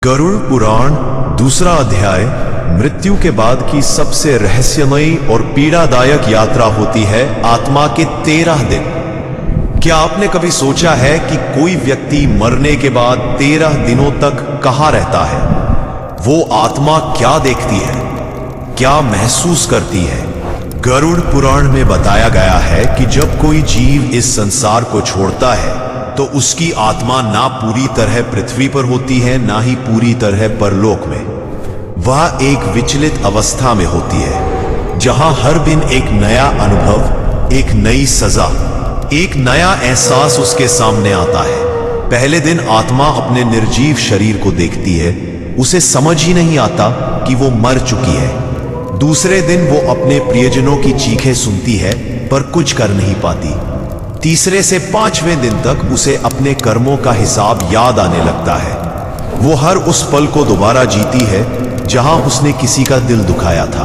गरुड़ पुराण दूसरा अध्याय। मृत्यु के बाद की सबसे रहस्यमयी और पीड़ादायक यात्रा होती है आत्मा के 13 दिन। क्या आपने कभी सोचा है कि कोई व्यक्ति मरने के बाद 13 दिनों तक कहाँ रहता है? वो आत्मा क्या देखती है, क्या महसूस करती है? गरुड़ पुराण में बताया गया है कि जब कोई जीव इस संसार को छोड़ता है तो उसकी आत्मा ना पूरी तरह पृथ्वी पर होती है, ना ही पूरी तरह परलोक में। वह एक विचलित अवस्था में होती है, जहां हर दिन एक नया अनुभव, एक नई सजा, एक नया एहसास उसके सामने आता है। पहले दिन आत्मा अपने निर्जीव शरीर को देखती है, उसे समझ ही नहीं आता कि वो मर चुकी है। दूसरे दिन वो अपने प्रियजनों की चीखें सुनती है पर कुछ कर नहीं पाती। तीसरे से 5वें दिन तक उसे अपने कर्मों का हिसाब याद आने लगता है। वो हर उस पल को दोबारा जीती है जहां उसने किसी का दिल दुखाया था।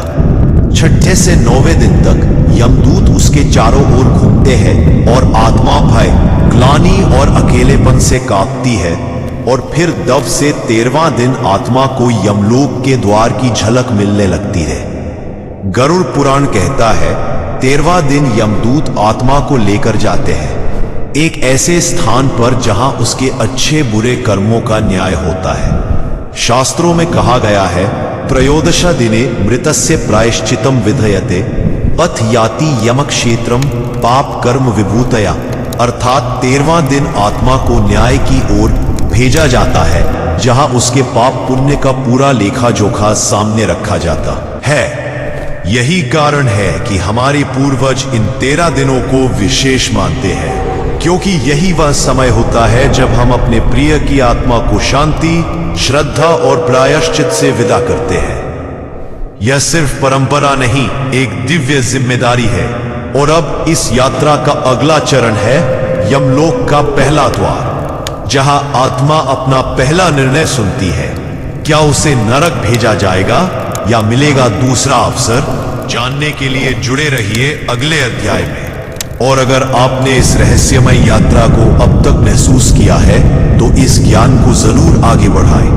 6ठे से 9वें दिन तक यमदूत उसके चारों ओर घूमते हैं और आत्मा भय, ग्लानि और अकेलेपन से कांपती है। और फिर दब से 13वां दिन आत्मा को यमलोक के द्वार की झलक मिलने लगती है। गरुड़ पुराण कहता है 13वां दिन यमदूत आत्मा को लेकर जाते हैं एक ऐसे स्थान पर जहां उसके अच्छे बुरे कर्मों का न्याय होता है। शास्त्रों में कहा गया है त्रयोदश दिने मृतस्य प्रायश्चितम विधयते अथ याति यमक्षेत्रम पाप कर्म विभूतया। अर्थात 13वां दिन आत्मा को न्याय की ओर भेजा जाता है जहां उसके पाप पुण्य का पूरा लेखा जोखा सामने रखा जाता है। यही कारण है कि हमारे पूर्वज इन 13 दिनों को विशेष मानते हैं, क्योंकि यही वह समय होता है जब हम अपने प्रिय की आत्मा को शांति, श्रद्धा और प्रायश्चित से विदा करते हैं। यह सिर्फ परंपरा नहीं, एक दिव्य जिम्मेदारी है। और अब इस यात्रा का अगला चरण है यमलोक का पहला द्वार, जहां आत्मा अपना पहला निर्णय सुनती है। क्या उसे नरक भेजा जाएगा या मिलेगा दूसरा अवसर? जानने के लिए जुड़े रहिए अगले अध्याय में। और अगर आपने इस रहस्यमय यात्रा को अब तक महसूस किया है तो इस ज्ञान को जरूर आगे बढ़ाएं।